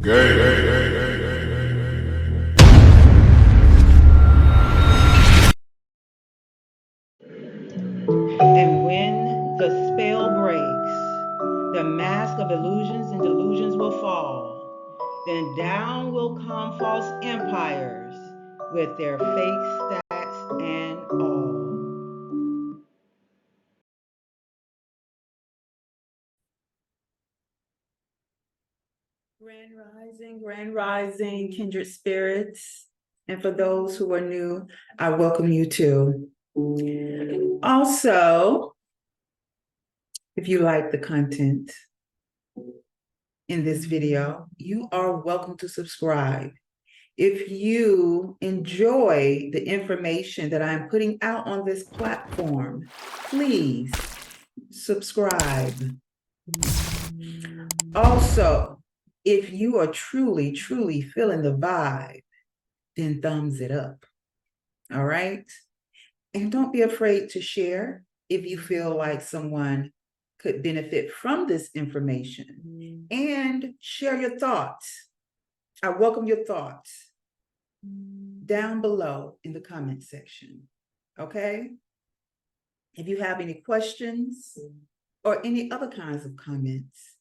And when the spell breaks, the mask of illusions and delusions will fall. Then down will come false empires with their fake stats and all. Grand rising, kindred spirits. And for those who are new, I welcome you too. Also, if you like the content in this video, you are welcome to subscribe. If you enjoy the information that I'm putting out on this platform, please subscribe. Also, if you are truly feeling the vibe, then thumbs it up. All right? And don't be afraid to share if you feel like someone could benefit from this information. And share your thoughts. I welcome your thoughts down below in the comment section. Okay? If you have any questions or any other kinds of comments,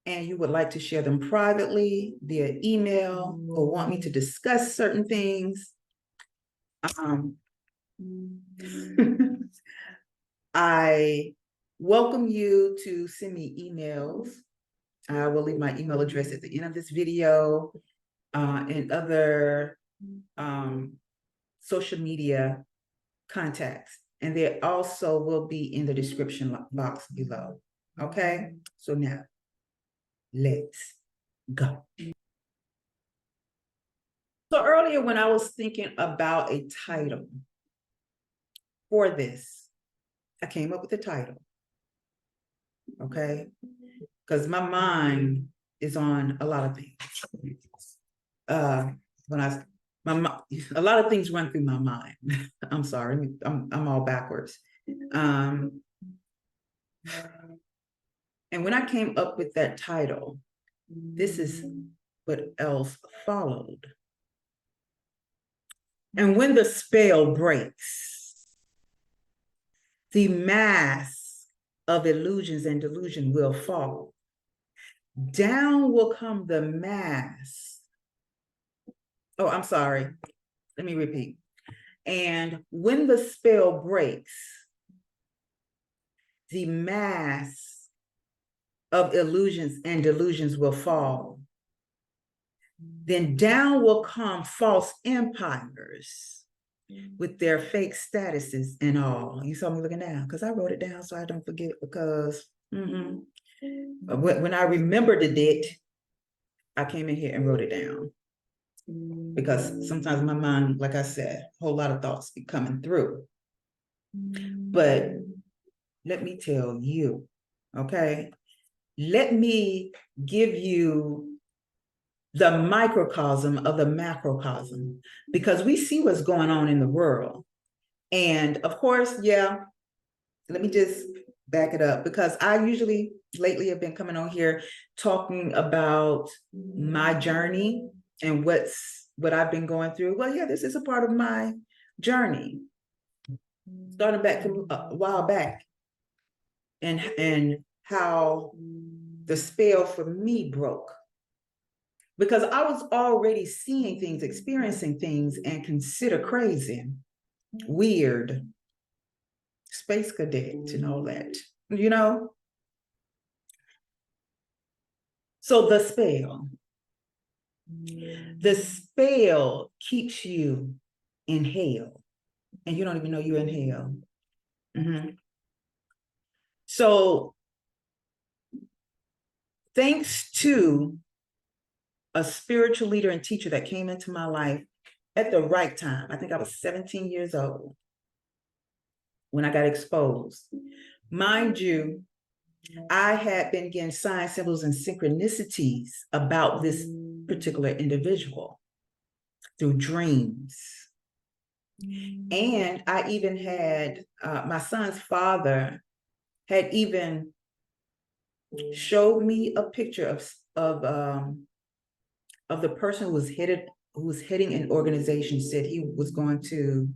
and you would like to share them privately via email or want me to discuss certain things, I welcome you to send me emails. I will leave my email address at the end of this video and other social media contacts. And they also will be in the description box below. Okay, so now let's go. So earlier when I was thinking about a title for this, I came up with a title, okay? Because my mind is on a lot of things. A lot of things run through my mind. I'm sorry, I'm all backwards. And when I came up with that title, this is what else followed. And when the spell breaks, the mask of illusions and delusion will fall. Down will come the mask. Oh, I'm sorry. Let me repeat. And when the spell breaks, the mask of illusions and delusions will fall. Then down will come false empires with their fake statuses and all. You saw me looking down because I wrote it down so I don't forget, because when I remembered the date, I came in here and wrote it down. Because sometimes my mind, like I said, a whole lot of thoughts be coming through. But let me tell you, okay? Let me give you the microcosm of the macrocosm, because we see what's going on in the world. And of course, yeah, let me just back it up, because I usually lately have been coming on here talking about my journey and what I've been going through. Well, yeah, this is a part of my journey, starting back from a while back, and how the spell for me broke. Because I was already seeing things, experiencing things, and consider crazy, weird, space cadet and all that, you know? So the spell keeps you in hell, and you don't even know you're in hell. So thanks to a spiritual leader and teacher that came into my life at the right time. I think I was 17 years old when I got exposed. Mind you, I had been getting signs, symbols, and synchronicities about this particular individual through dreams. And I even had, my son's father had even showed me a picture of the person who was heading an organization, said he was going to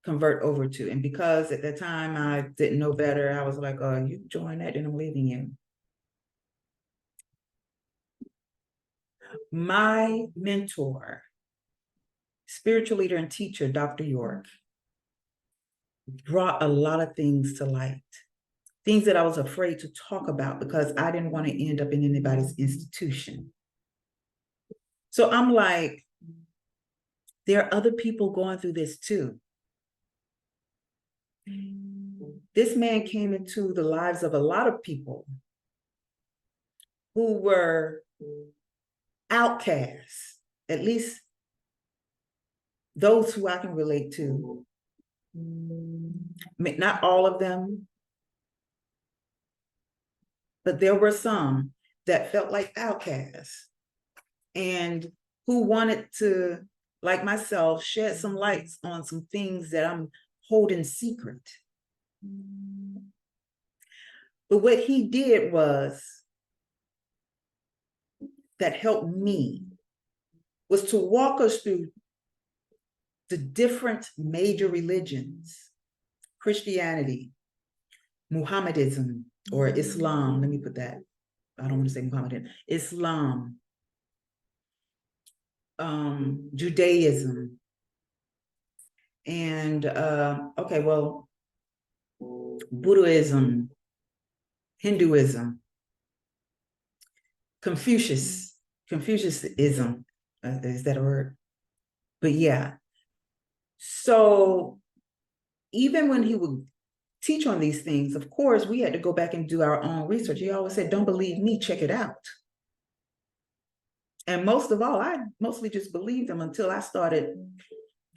convert over to. And because at that time I didn't know better, I was like, oh, you join that, then I'm leaving you. My mentor, spiritual leader and teacher, Dr. York, brought a lot of things to light, things that I was afraid to talk about because I didn't want to end up in anybody's institution. So I'm like, there are other people going through this too. This man came into the lives of a lot of people who were outcasts, at least those who I can relate to. Not all of them, but there were some that felt like outcasts and who wanted to, like myself, shed some lights on some things that I'm holding secret. But what he did was, that helped me, was to walk us through the different major religions: Christianity, Muhammadism, or Islam. Let me put that. I don't want to say Muhammadan. Islam, Judaism, and okay, well, Buddhism, Hinduism, Confucianism. Is that a word? But yeah. So even when he would teach on these things, of course, we had to go back and do our own research. He always said, don't believe me, check it out. And most of all, I mostly just believed him until I started,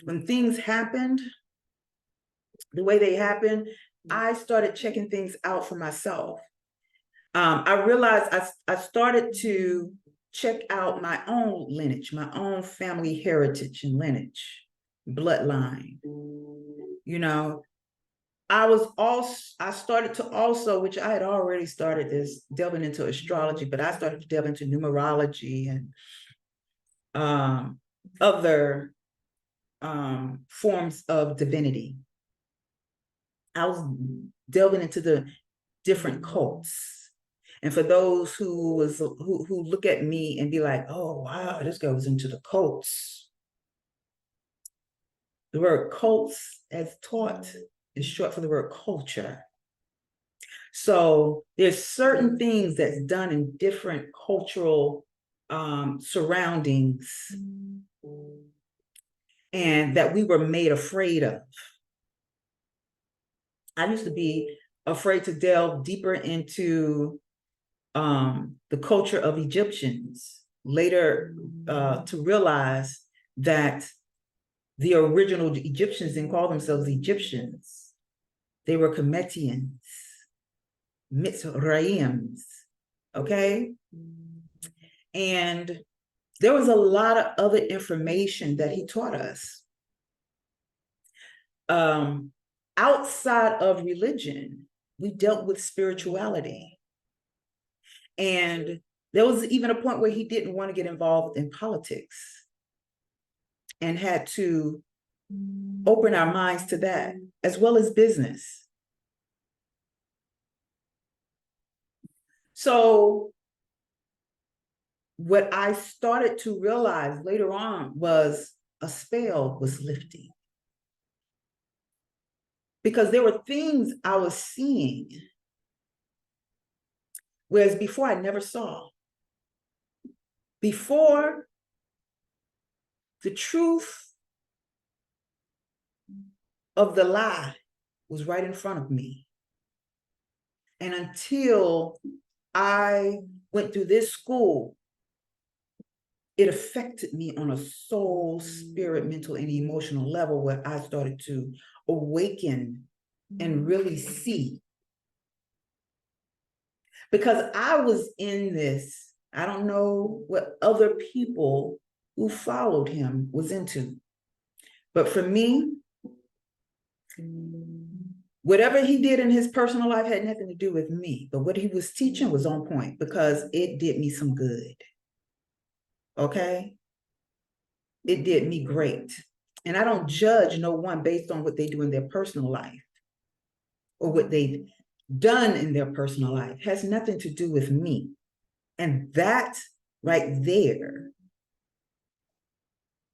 when things happened the way they happened, I started checking things out for myself. I realized I started to check out my own lineage, my own family heritage and lineage, bloodline. You know, I started to also, which I had already started this, delving into astrology, but I started to delve into numerology and other forms of divinity. I was delving into the different cults. And for those who look at me and be like, oh, wow, this goes into the cults. The word cults, as taught, is short for the word culture. So there's certain things that's done in different cultural surroundings and that we were made afraid of. I used to be afraid to delve deeper into the culture of Egyptians, later to realize that the original Egyptians didn't call themselves Egyptians. They were Cometians, Mitzrayim, okay? And there was a lot of other information that he taught us. Outside of religion, we dealt with spirituality. And there was even a point where he didn't want to get involved in politics and had to open our minds to that, as well as business. So what I started to realize later on was a spell was lifting. Because there were things I was seeing, whereas before I never saw. Before, the truth of the lie was right in front of me. And until I went through this school, it affected me on a soul, spirit, mental, and emotional level, where I started to awaken and really see. Because I was in this, I don't know what other people who followed him was into. But for me, Whatever he did in his personal life had nothing to do with me, but what he was teaching was on point because it did me some good. Okay? It did me great. And I don't judge no one based on what they do in their personal life or what they've done in their personal life. It has nothing to do with me. And that right there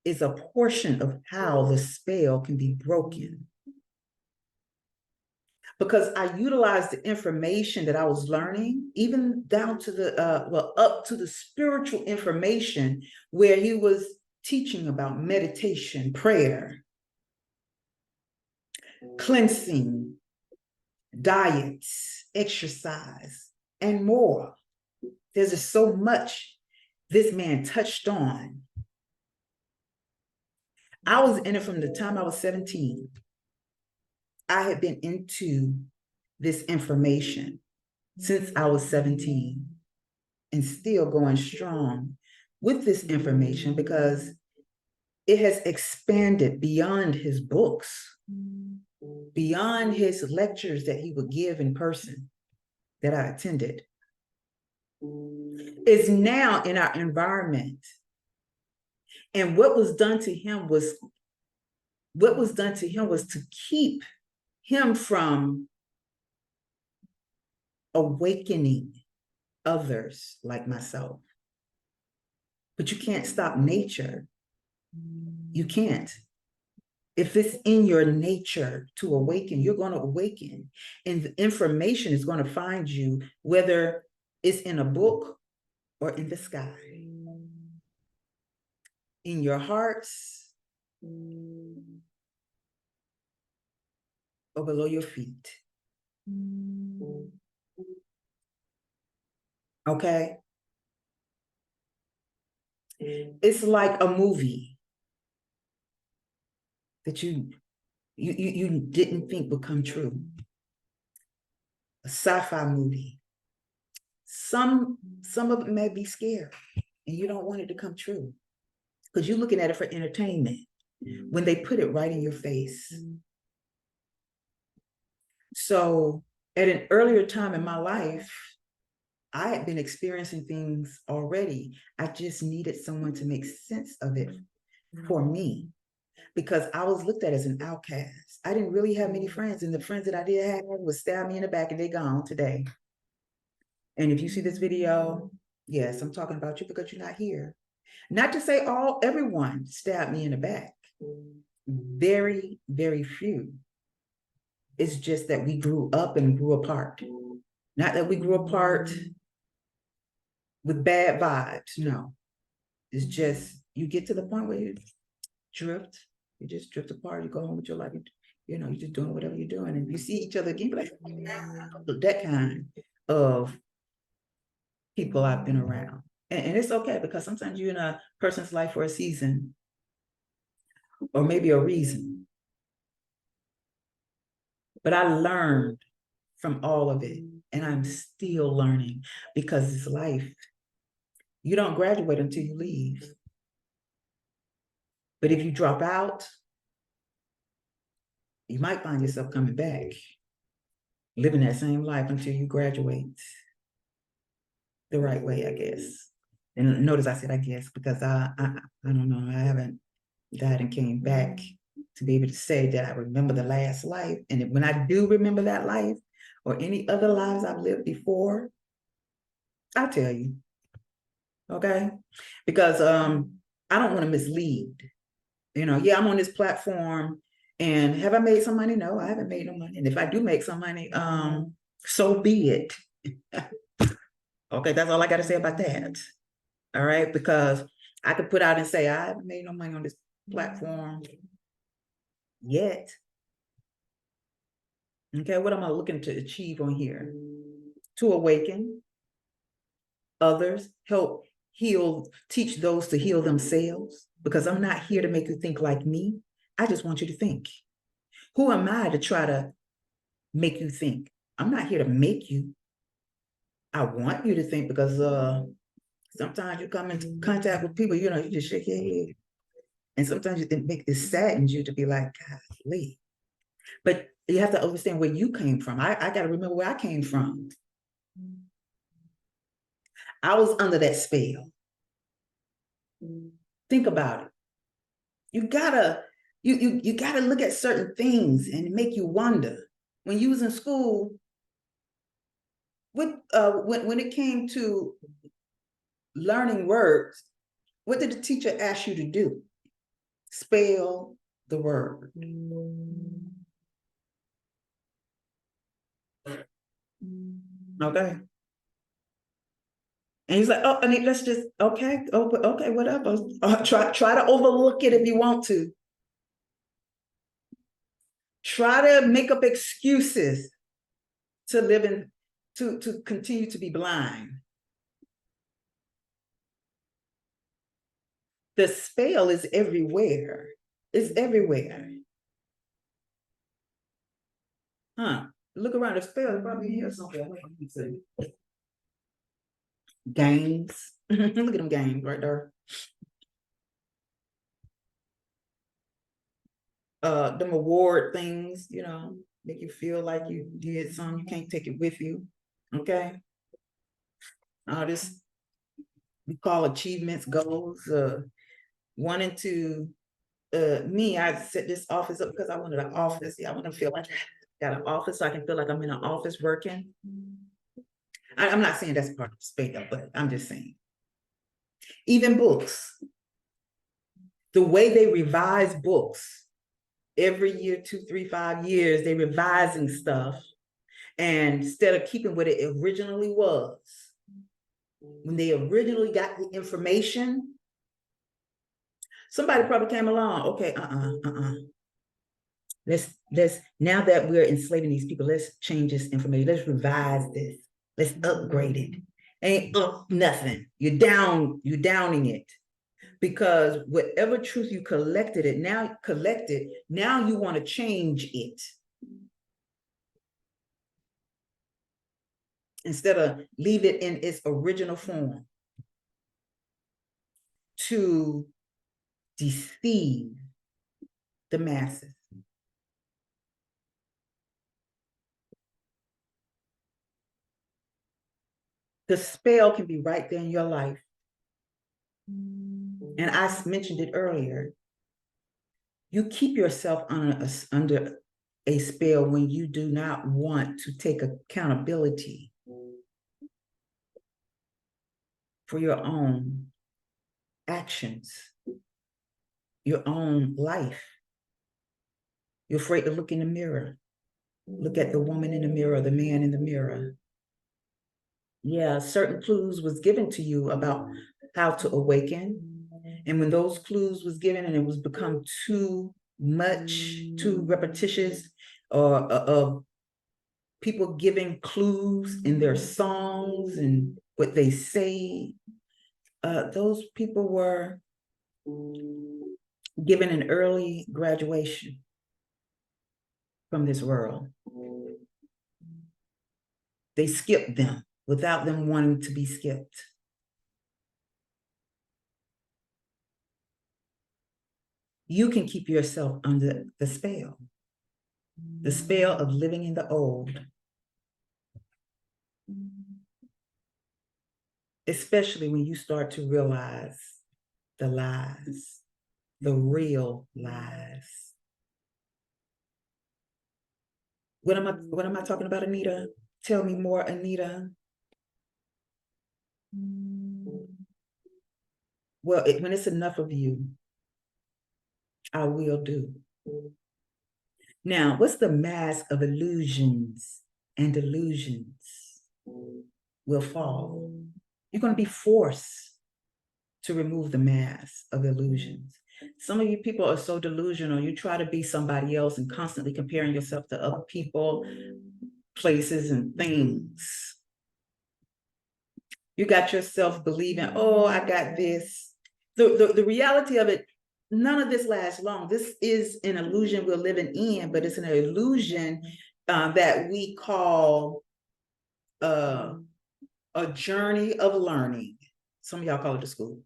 is a portion of how the spell can be broken. Because I utilized the information that I was learning, even down to the, up to the spiritual information where he was teaching about meditation, prayer, cleansing, diets, exercise, and more. There's just so much this man touched on. I was in it from the time I was 17. I had been into this information since I was 17 and still going strong with this information because it has expanded beyond his books, beyond his lectures that he would give in person that I attended. It's now in our environment. And what was done to him was to keep him from awakening others like myself. But you can't stop nature. You can't. If it's in your nature to awaken, you're going to awaken. And the information is going to find you, whether it's in a book or in the sky, in your hearts or below your feet. Okay? It's like a movie that you didn't think would come true. A sci-fi movie. Some of it may be scary and you don't want it to come true because you're looking at it for entertainment when they put it right in your face. So at an earlier time in my life, I had been experiencing things already. I just needed someone to make sense of it for me because I was looked at as an outcast. I didn't really have many friends, and the friends that I did have would stab me in the back and they're gone today. And if you see this video, yes, I'm talking about you because you're not here. Not to say everyone stabbed me in the back. Very, very few. It's just that we grew up and grew apart. Not that we grew apart with bad vibes, no. It's just, you get to the point where you drift. You just drift apart, you go home with your life, you're just doing whatever you're doing. And you see each other again, like, that kind of people I've been around. And it's okay because sometimes you're in a person's life for a season or maybe a reason. But I learned from all of it and I'm still learning because it's life. You don't graduate until you leave. But if you drop out, you might find yourself coming back, living that same life until you graduate the right way, I guess. And notice I said, I guess, because I don't know, I haven't died and came back to be able to say that I remember the last life. And when I do remember that life or any other lives I've lived before, I'll tell you, okay? Because I don't want to mislead. Yeah, I'm on this platform and have I made some money? No, I haven't made no money. And if I do make some money, so be it. Okay, that's all I got to say about that. All right, because I could put out and say, I haven't made no money on this platform yet. Okay, what am I looking to achieve on here? To awaken others, help heal, teach those to heal themselves, because I'm not here to make you think like me. I just want you to think. Who am I to try to make you think? I'm not here to make you. I want you to think because sometimes you come into contact with people, you just shake your head. And sometimes it saddens you to be like, golly. But you have to understand where you came from. I got to remember where I came from. I was under that spell. Think about it. You gotta look at certain things and make you wonder. When you was in school, when it came to learning words, what did the teacher ask you to do? Spell the word. Okay. And he's like, oh, I mean, let's just, okay, whatever. Try to overlook it if you want to. Try to make up excuses to live in, to continue to be blind. The spell is everywhere. It's everywhere. Huh? Look around. The spell is probably here somewhere. Games. Look at them games right there. Them award things, you know, make you feel like you did something. You can't take it with you. Okay. This we call achievements, goals. Wanting to I set this office up because I wanted an office. Yeah, I want to feel like I got an office so I can feel like I'm in an office working. I'm not saying that's part of the spell, but I'm just saying. Even books, the way they revise books every year, 2, 3, 5 years, they're revising stuff. And instead of keeping what it originally was, when they originally got the information, somebody probably came along, okay, let's now that we're enslaving these people, let's change this information, let's revise this, let's upgrade it. Ain't up nothing. You're downing it. Because whatever truth you collected, now you want to change it. Instead of leave it in its original form to deceive the masses. The spell can be right there in your life. And I mentioned it earlier. You keep yourself under a spell when you do not want to take accountability for your own actions, your own life. You're afraid to look in the mirror. Look at the woman in the mirror, the man in the mirror. Yeah, certain clues was given to you about how to awaken. And when those clues was given and it was become too much, too repetitious, or of people giving clues in their songs and what they say, those people were given an early graduation from this world. They skipped them without them wanting to be skipped. You can keep yourself under the spell of living in the old. Especially when you start to realize the lies, the real lies. What am I talking about, Anita? Tell me more, Anita. Well, when it's enough of you, I will do. Now, what's the mask of illusions and delusions will fall? You're going to be forced to remove the mask of illusions. Some of you people are so delusional. You try to be somebody else and constantly comparing yourself to other people, places, and things. You got yourself believing, oh, I got this. The reality of it, none of this lasts long. This is an illusion we're living in, but it's an illusion that we call a journey of learning. Some of y'all call it the school.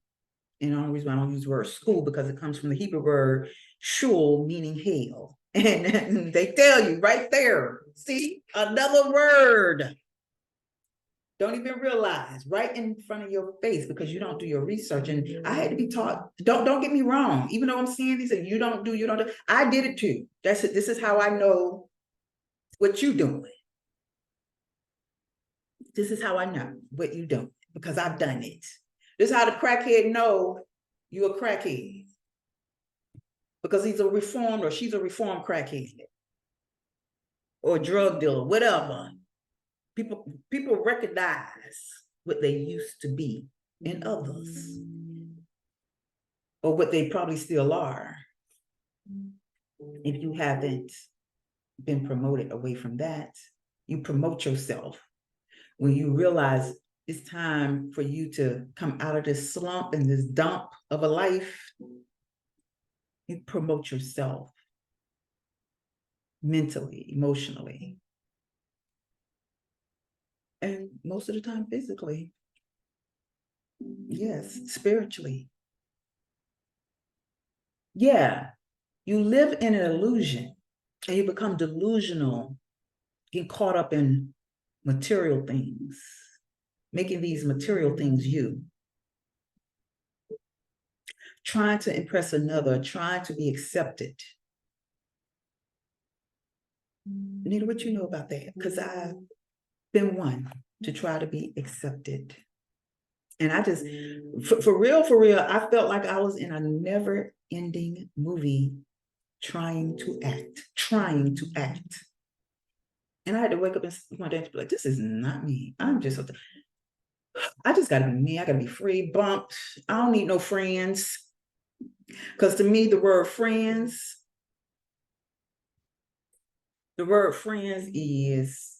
And the only reason I don't use the word school because it comes from the Hebrew word shul, meaning hell. And they tell you right there, see, another word. Don't even realize, right in front of your face, because you don't do your research. And I had to be taught, don't get me wrong, even though I'm seeing these and you don't do, I did it too. That's it. This is how I know what you're doing. This is how I know what you're doing, because I've done it. This is how the crackhead know you're a crackhead, because he's a reformed or she's a reformed crackhead or drug dealer, whatever. People recognize what they used to be in others, or what they probably still are, if you haven't been promoted away from that. You promote yourself when you realize it's time for you to come out of this slump and this dump of a life. You promote yourself mentally, emotionally, and most of the time physically. Yes, spiritually. Yeah, you live in an illusion and you become delusional, get caught up in material things, making these material things you, trying to impress another, trying to be accepted. Anita, what you know about that? Because I've been one to try to be accepted. And I just, for real, I felt like I was in a never-ending movie trying to act. And I had to wake up and one day and be like, this is not me. I just gotta be me. I gotta be free, bumped. I don't need no friends. Because to me, the word friends is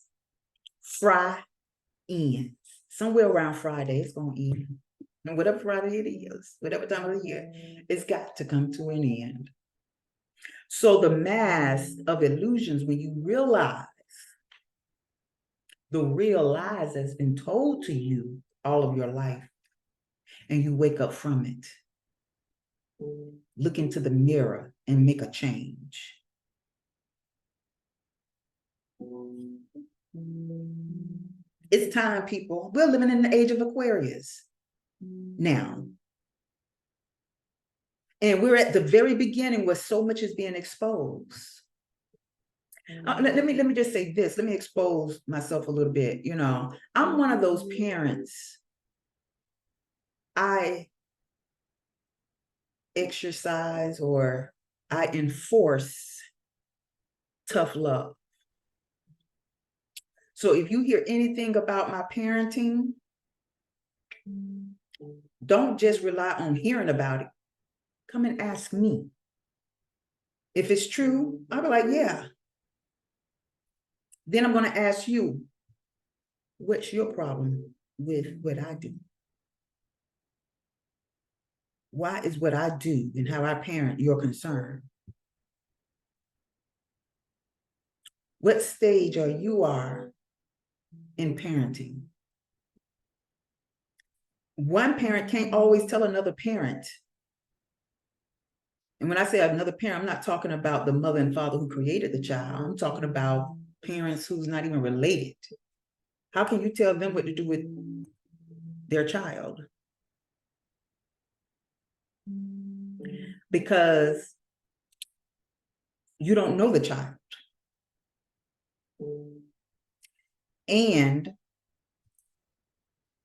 Fry-ends. Somewhere around Friday, it's gonna end. And whatever Friday it is, whatever time of the year, it's got to come to an end. So the mask of illusions, when you realize the real lies that's been told to you all of your life, and you wake up from it, look into the mirror and make a change. It's time, people. We're living in the age of Aquarius now. And we're at the very beginning where so much is being exposed. Let me just say this. Let me expose myself a little bit. I'm one of those parents. I exercise or I enforce tough love. So if you hear anything about my parenting, don't just rely on hearing about it. Come and ask me. If it's true, I'll be like, yeah. Then I'm going to ask you, what's your problem with what I do? Why is what I do and how I parent your concern? What stage are you in parenting? One parent can't always tell another parent. And when I say another parent, I'm not talking about the mother and father who created the child. I'm talking about parents who's not even related. How can you tell them what to do with their child? Because you don't know the child. And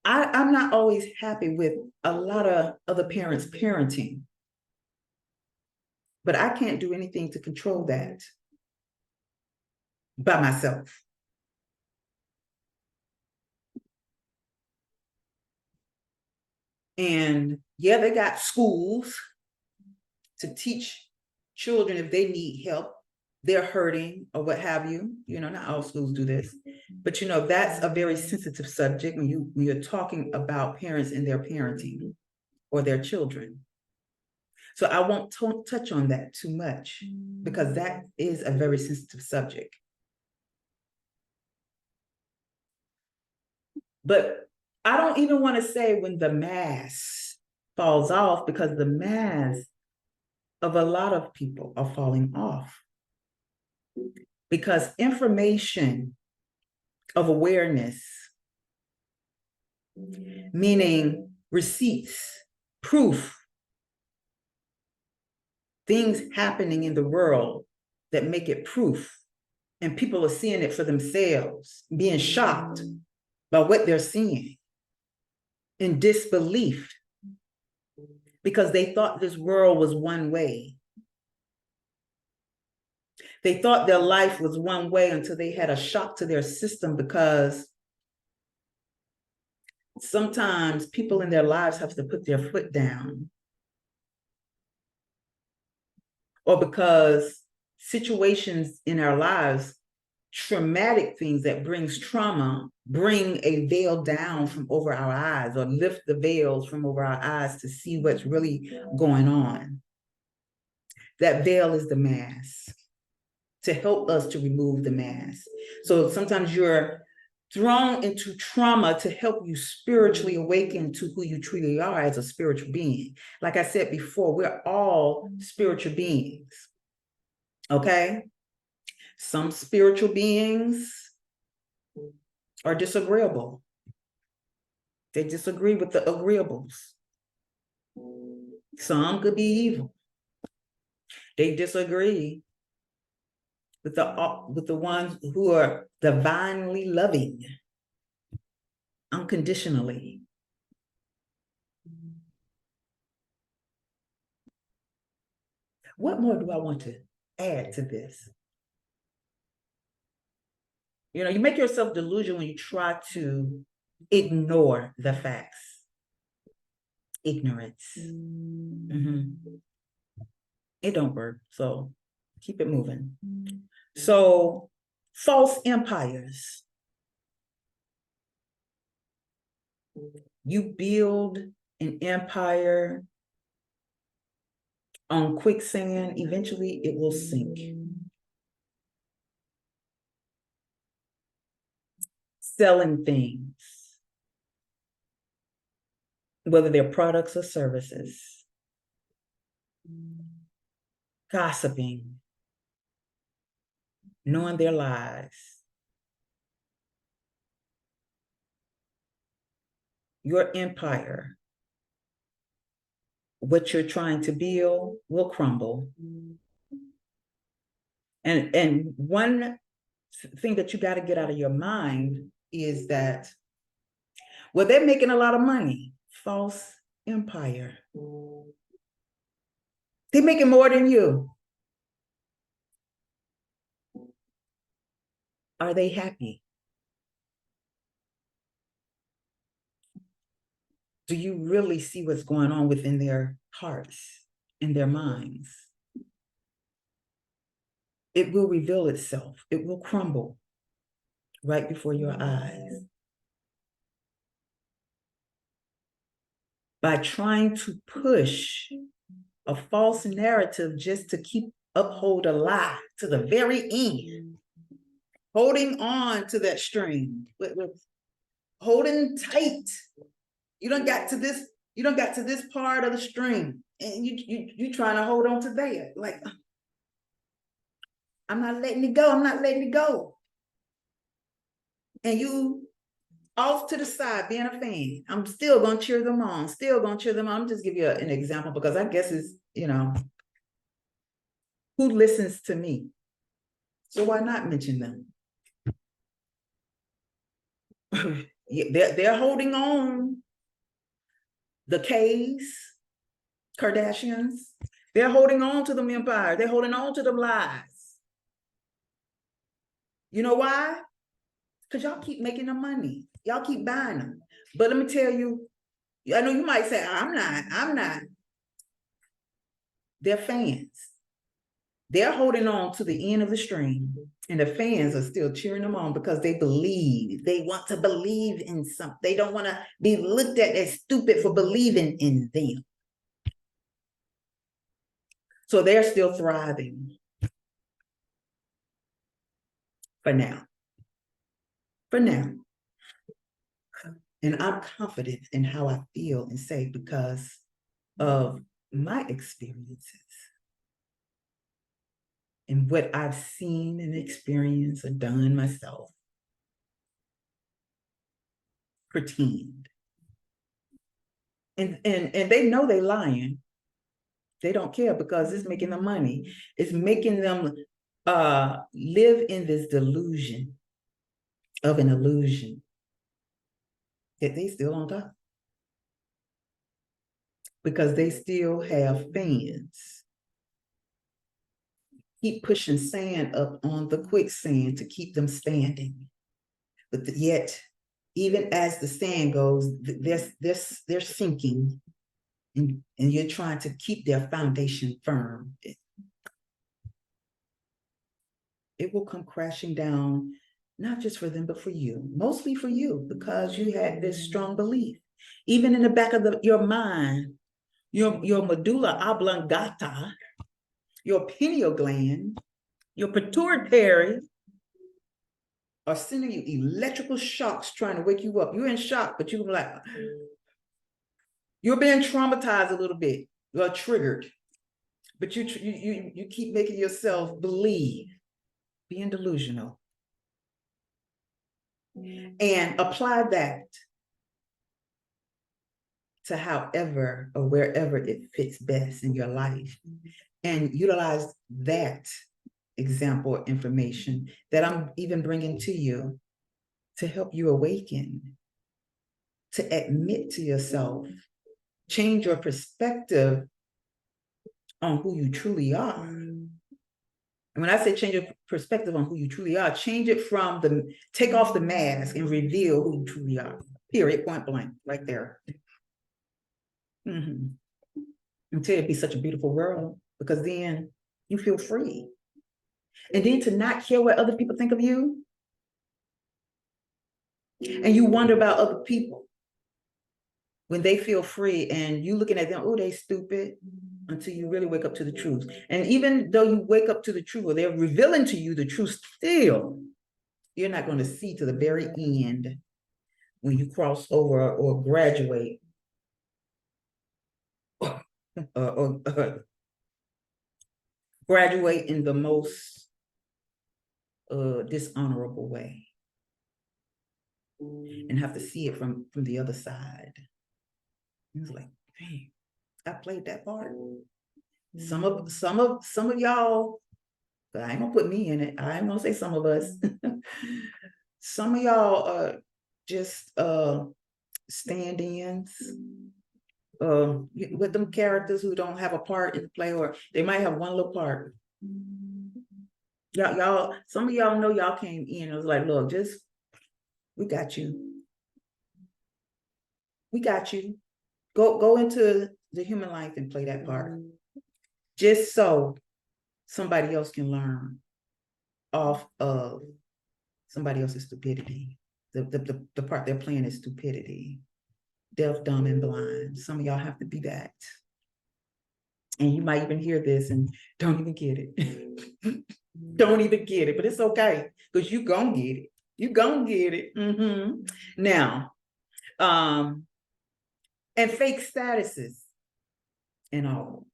I'm not always happy with a lot of other parents parenting, but I can't do anything to control that by myself. And yeah, they got schools to teach children if they need help, they're hurting or what have you. Not all schools do this, but that's a very sensitive subject when you're talking about parents and their parenting or their children. So I won't touch on that too much because that is a very sensitive subject. But I don't even want to say when the mask falls off, because the mask of a lot of people are falling off. Because information of awareness, meaning receipts, proof, things happening in the world that make it proof, and people are seeing it for themselves, being shocked by what they're seeing, in disbelief, because they thought this world was one way. They thought their life was one way until they had a shock to their system, because sometimes people in their lives have to put their foot down, or because situations in our lives, traumatic things that brings trauma, bring a veil down from over our eyes, or lift the veils from over our eyes to see what's really going on. That veil is the mask, to help us to remove the mask. So sometimes you're thrown into trauma to help you spiritually awaken to who you truly are as a spiritual being. Like I said before, we're all spiritual beings, okay? Some spiritual beings are disagreeable. They disagree with the agreeables. Some could be evil. They disagree with the ones who are divinely loving, unconditionally. What more do I want to add to this? You know, you make yourself delusional when you try to ignore the facts. Ignorance. It don't work, so keep it moving. So, false empires. You build an empire on quicksand, eventually it will sink. Selling things, whether they're products or services, gossiping, knowing their lies. Your empire, what you're trying to build, will crumble. And one thing that you got to get out of your mind is that, well, they're making a lot of money. False empire. They're making more than you. Are they happy? Do you really see what's going on within their hearts, in their minds? It will reveal itself. It will crumble right before your eyes. By trying to push a false narrative just to uphold a lie to the very end, holding on to that string, holding tight. You don't got to this part of the string, and you trying to hold on to that. Like, I'm not letting it go. I'm not letting it go. And you off to the side being a fan. I'm still gonna cheer them on. Still gonna cheer them on. I'm just give you an example, because I guess it's, who listens to me? So why not mention them? They're holding on. The K's, Kardashians, they're holding on to them empire. They're holding on to them lies. You know why? Because y'all keep making the money. Y'all keep buying them. But let me tell you, I know you might say, I'm not. They're fans. They're holding on to the end of the string, and the fans are still cheering them on because they believe. They want to believe in something. They don't want to be looked at as stupid for believing in them. So they're still thriving for now. For now. And I'm confident in how I feel and say, because of my experiences. and what I've seen and experienced and done myself. Pretend. And they know they're lying. They don't care because it's making them money. It's making them live in this delusion of an illusion that they still on top. Because they still have fans. Keep pushing sand up on the quicksand to keep them standing. But yet, even as the sand goes, they're sinking, and you're trying to keep their foundation firm. It will come crashing down, not just for them, but for you, mostly for you, because you had this strong belief. Even in the back of your mind, your medulla oblongata, your pineal gland, your pituitary are sending you electrical shocks trying to wake you up. You're in shock, but you're like, you're being traumatized a little bit, you're triggered, but you keep making yourself believe, being delusional. And apply that to however or wherever it fits best in your life, and utilize that example or information that I'm even bringing to you to help you awaken, to admit to yourself, change your perspective on who you truly are. And when I say change your perspective on who you truly are, change it from take off the mask and reveal who you truly are. Period, point blank, right there. Mm-hmm. Until it'd be such a beautiful world, because then you feel free. And then to not care what other people think of you, and you wonder about other people when they feel free and you looking at them, oh, they stupid, until you really wake up to the truth. And even though you wake up to the truth, or they're revealing to you the truth, still, you're not going to see to the very end when you cross over or graduate or graduate in the most dishonorable way, and have to see it from the other side. It's like, hey, I played that part. Some of y'all, but I ain't gonna put me in it. I ain't gonna say some of us. Some of y'all are just stand-ins with them characters who don't have a part in the play, or they might have one little part. Y'all, some of y'all know y'all came in. It was like, look, just we got you. We got you. Go into the human life and play that part, just so somebody else can learn off of somebody else's stupidity. The part they're playing is stupidity, deaf, dumb, and blind. Some of y'all have to be that. And you might even hear this and don't even get it. Don't even get it, but it's okay, because you gonna get it. You gonna get it. Mm-hmm. Now, and fake statuses and all.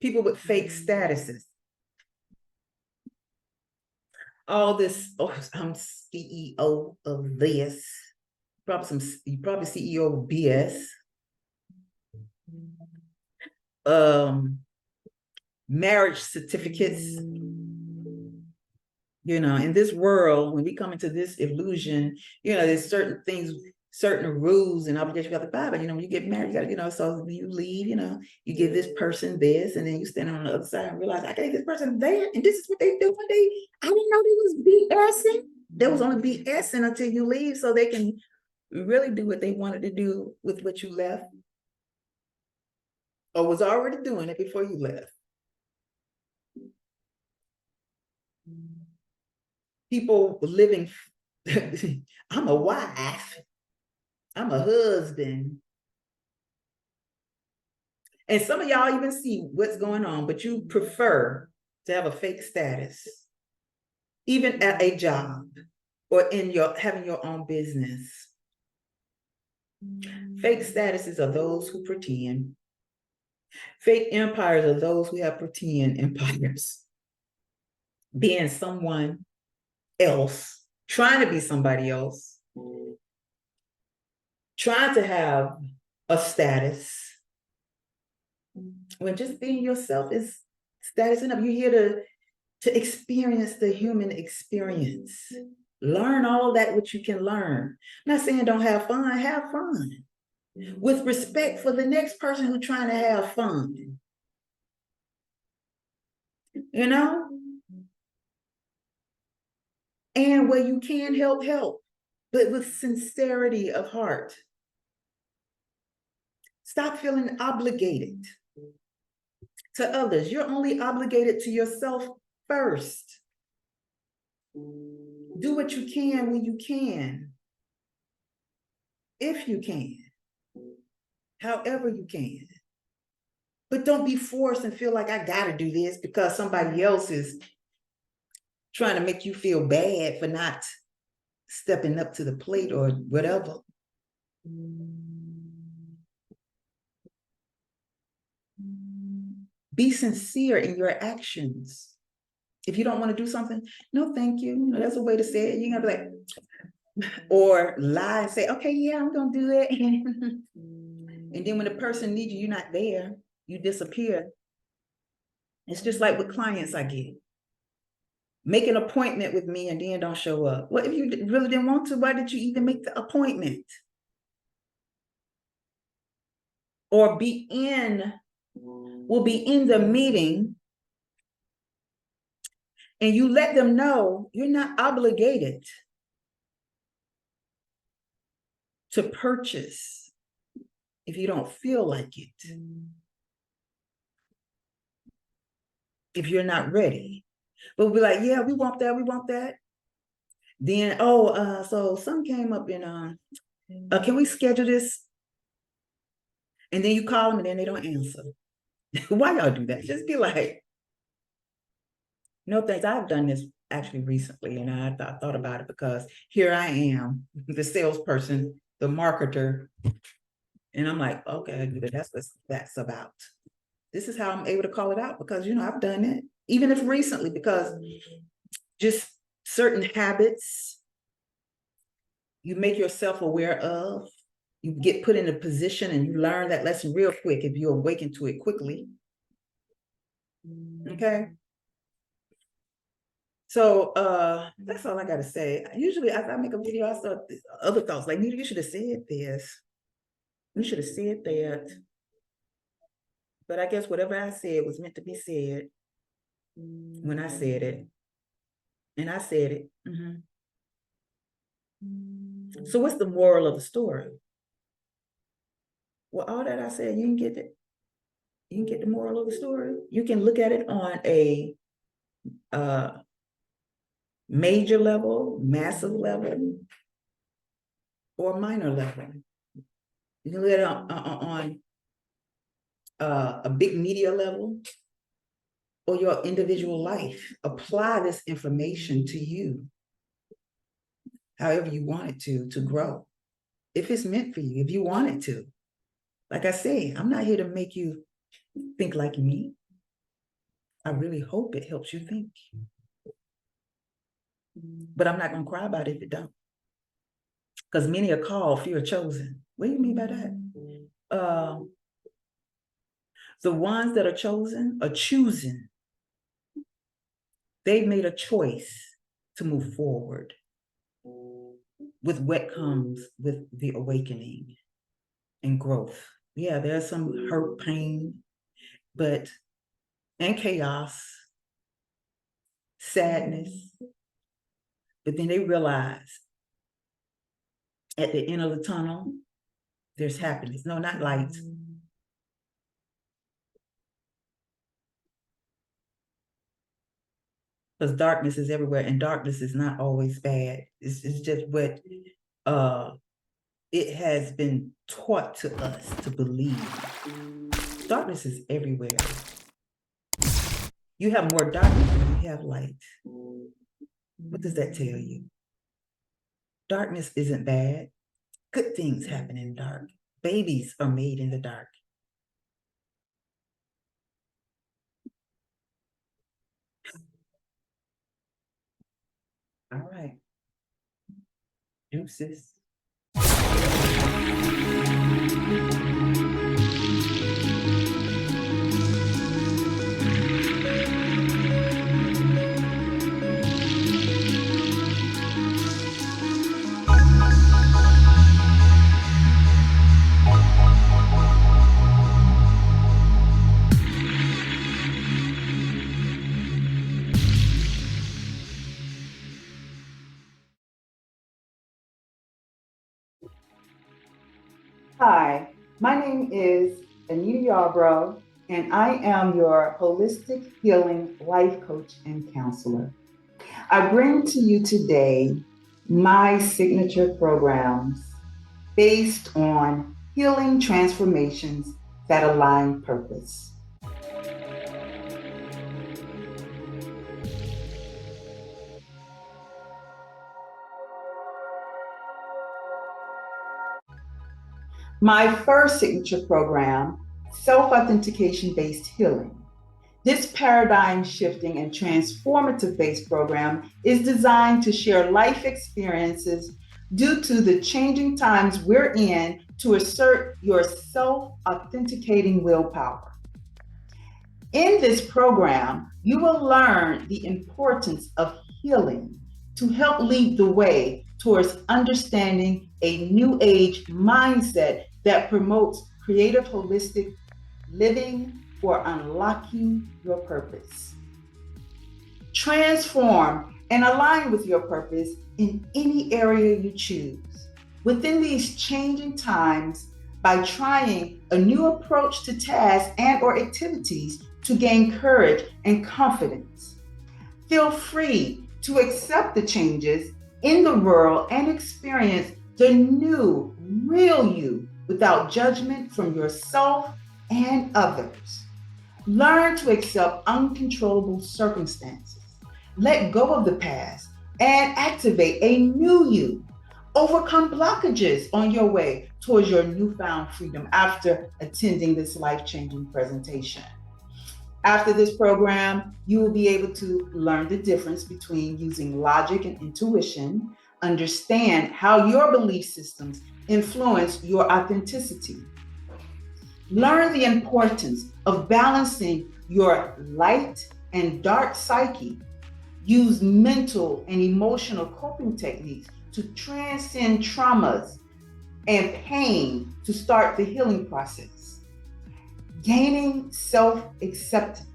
People with fake statuses. All this, oh, I'm CEO of this. You probably CEO of BS. Marriage certificates. You know, in this world, when we come into this illusion, you know, there's certain things, certain rules and obligations you got to buy. But you know, when you get married, you got to, you know, so when you leave, you know, you give this person this, and then you stand on the other side and realize I gave this person that, and this is what they do when I didn't know they was BSing. There was only BSing until you leave, so they can really do what they wanted to do with what you left, or was already doing it before you left. People living, I'm a wife, I'm a husband. And some of y'all even see what's going on, but you prefer to have a fake status, even at a job or in having your own business. Fake statuses are those who pretend. Fake empires are those who have pretend empires. being someone else, trying to be somebody else, trying to have a status, when just being yourself is status enough. You're here to experience the human experience. Learn all that which you can learn. I'm not saying don't have fun. With respect for the next person who's trying to have fun. You know? And where you can help, but with sincerity of heart. Stop feeling obligated to others. You're only obligated to yourself first. Do what you can when you can. If you can. However you can. But don't be forced and feel like I gotta do this because somebody else is trying to make you feel bad for not stepping up to the plate or whatever. Be sincere in your actions. If you don't want to do something, no, thank you. You know, that's a way to say it. You're gonna be like, or lie and say, okay, yeah, I'm gonna do it. And then when the person needs you, you're not there, you disappear. It's just like with clients I get. Make an appointment with me and then don't show up. Well, if you really didn't want to, why did you even make the appointment? Or will be in the meeting and you let them know you're not obligated to purchase if you don't feel like it. If you're not ready. But we'll be like, yeah, we want that. Then, so some came up and can we schedule this? And then you call them and then they don't answer. Why y'all do that? Just be like, no thanks. I've done this actually recently and I thought about it because here I am, the salesperson, the marketer. And I'm like, okay, that's what that's about. This is how I'm able to call it out because, you know, I've done it, even if recently, because just certain habits you make yourself aware of, you get put in a position and you learn that lesson real quick if you awaken to it quickly. Okay. So that's all I gotta say. Usually after I make a video, I start other thoughts like, Nita, you should have said this. You should have said that. But I guess whatever I said was meant to be said when I said it. And I said it. So what's the moral of the story? Well, all that I said, you can get it. You can get the moral of the story. You can look at it on a major level, massive level, or minor level. You can look at it on a big media level or your individual life. Apply this information to you, however you want it to grow. If it's meant for you, if you want it to. Like I say, I'm not here to make you think like me. I really hope it helps you think. But I'm not going to cry about it if it don't. Because many are called, few are chosen. What do you mean by that? The ones that are chosen are choosing. They've made a choice to move forward with what comes with the awakening and growth. Yeah, there's some hurt, pain, and chaos, sadness. But then they realize at the end of the tunnel, there's happiness. No, not light. Because darkness is everywhere, and darkness is not always bad. It's just what it has been taught to us to believe. Darkness is everywhere. You have more darkness than you have light. What does that tell you? Darkness isn't bad. Good things happen in the dark. Babies are made in the dark. All right. Deuces. Hi, my name is AnitaYarbrough, and I am your holistic healing life coach and counselor. I bring to you today my signature programs based on healing transformations that align purpose. My first signature program, self-authentication based healing. This paradigm shifting and transformative based program is designed to share life experiences due to the changing times we're in to assert your self authenticating willpower. In this program, you will learn the importance of healing to help lead the way towards understanding a new age mindset that promotes creative holistic living for unlocking your purpose. Transform and align with your purpose in any area you choose. Within these changing times, by trying a new approach to tasks and or activities to gain courage and confidence. Feel free to accept the changes in the world and experience the new, real you without judgment from yourself and others. Learn to accept uncontrollable circumstances. Let go of the past and activate a new you. Overcome blockages on your way towards your newfound freedom after attending this life-changing presentation. After this program, you will be able to learn the difference between using logic and intuition, understand how your belief systems influence your authenticity. Learn the importance of balancing your light and dark psyche. Use mental and emotional coping techniques to transcend traumas and pain to start the healing process. Gaining self-acceptance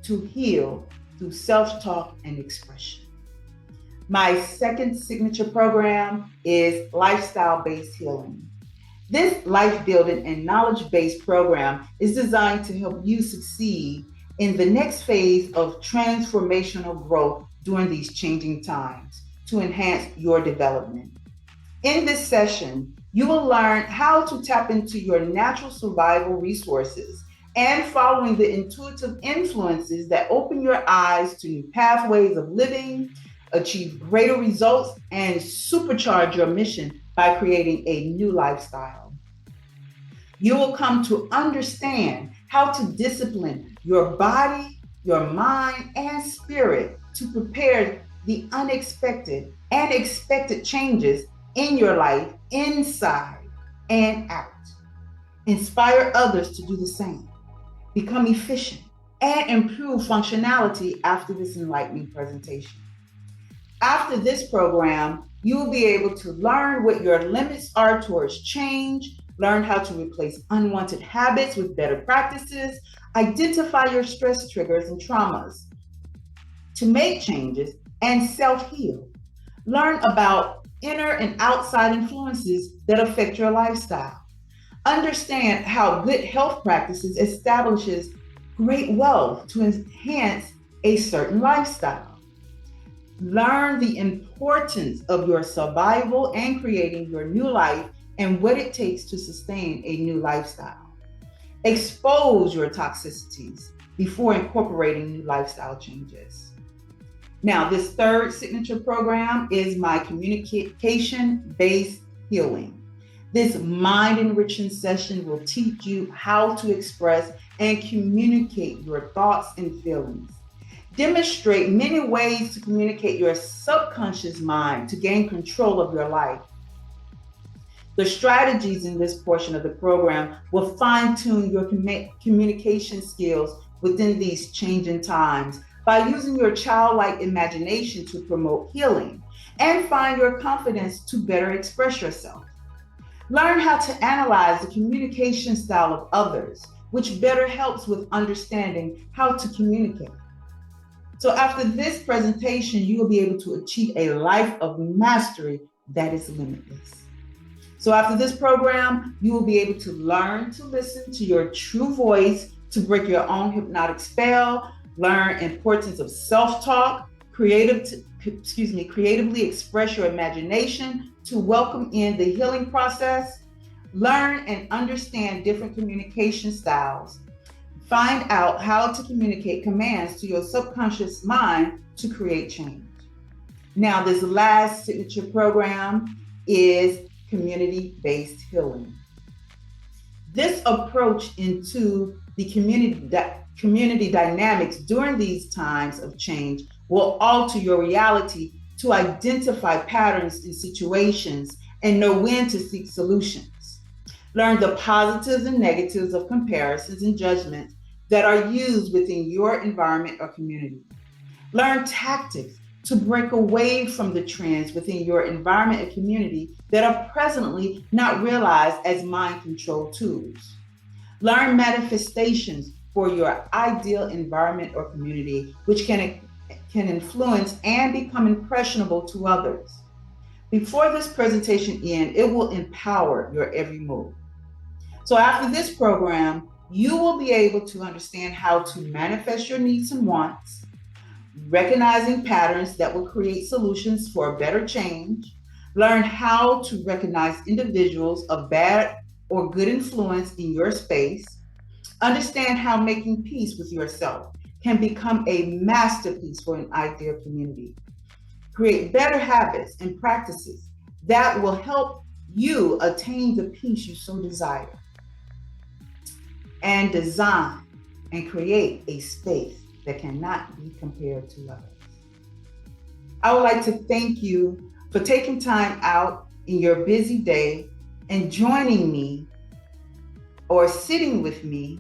to heal through self-talk and expression. My second signature program is lifestyle-based healing. This life-building and knowledge-based program is designed to help you succeed in the next phase of transformational growth during these changing times to enhance your development. In this session, you will learn how to tap into your natural survival resources and following the intuitive influences that open your eyes to new pathways of living, achieve greater results, and supercharge your mission by creating a new lifestyle. You will come to understand how to discipline your body, your mind, and spirit to prepare the unexpected and expected changes in your life, inside and out. Inspire others to do the same. Become efficient and improve functionality after this enlightening presentation. After this program, you will be able to learn what your limits are towards change, learn how to replace unwanted habits with better practices, identify your stress triggers and traumas, to make changes and self-heal. Learn about inner and outside influences that affect your lifestyle. Understand how good health practices establishes great wealth to enhance a certain lifestyle. Learn the importance of your survival and creating your new life and what it takes to sustain a new lifestyle. Expose your toxicities before incorporating new lifestyle changes. Now, this third signature program is my communication-based healing. This mind-enriching session will teach you how to express and communicate your thoughts and feelings. demonstrate many ways to communicate your subconscious mind to gain control of your life. The strategies in this portion of the program will fine-tune your communication skills within these changing times by using your childlike imagination to promote healing and find your confidence to better express yourself. Learn how to analyze the communication style of others, which better helps with understanding how to communicate. So after this presentation, you will be able to achieve a life of mastery that is limitless. So after this program, you will be able to learn to listen to your true voice, to break your own hypnotic spell, learn importance of self-talk, creatively express your imagination to welcome in the healing process, learn and understand different communication styles, find out how to communicate commands to your subconscious mind to create change. Now, this last signature program is community-based healing. This approach into the community dynamics during these times of change will alter your reality to identify patterns in situations and know when to seek solutions. Learn the positives and negatives of comparisons and judgments that are used within your environment or community. Learn tactics to break away from the trends within your environment and community that are presently not realized as mind control tools. Learn manifestations for your ideal environment or community, which can influence and become impressionable to others. Before this presentation ends, it will empower your every move. So after this program, you will be able to understand how to manifest your needs and wants, recognizing patterns that will create solutions for a better change, learn how to recognize individuals of bad or good influence in your space, understand how making peace with yourself can become a masterpiece for an ideal community, create better habits and practices that will help you attain the peace you so desire, and design and create a space that cannot be compared to others. I would like to thank you for taking time out in your busy day and joining me or sitting with me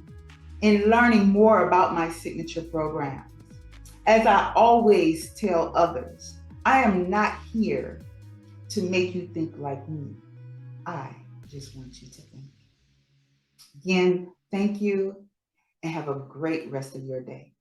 in learning more about my signature programs. As I always tell others, I am not here to make you think like me. I just want you to think. Again, thank you and have a great rest of your day.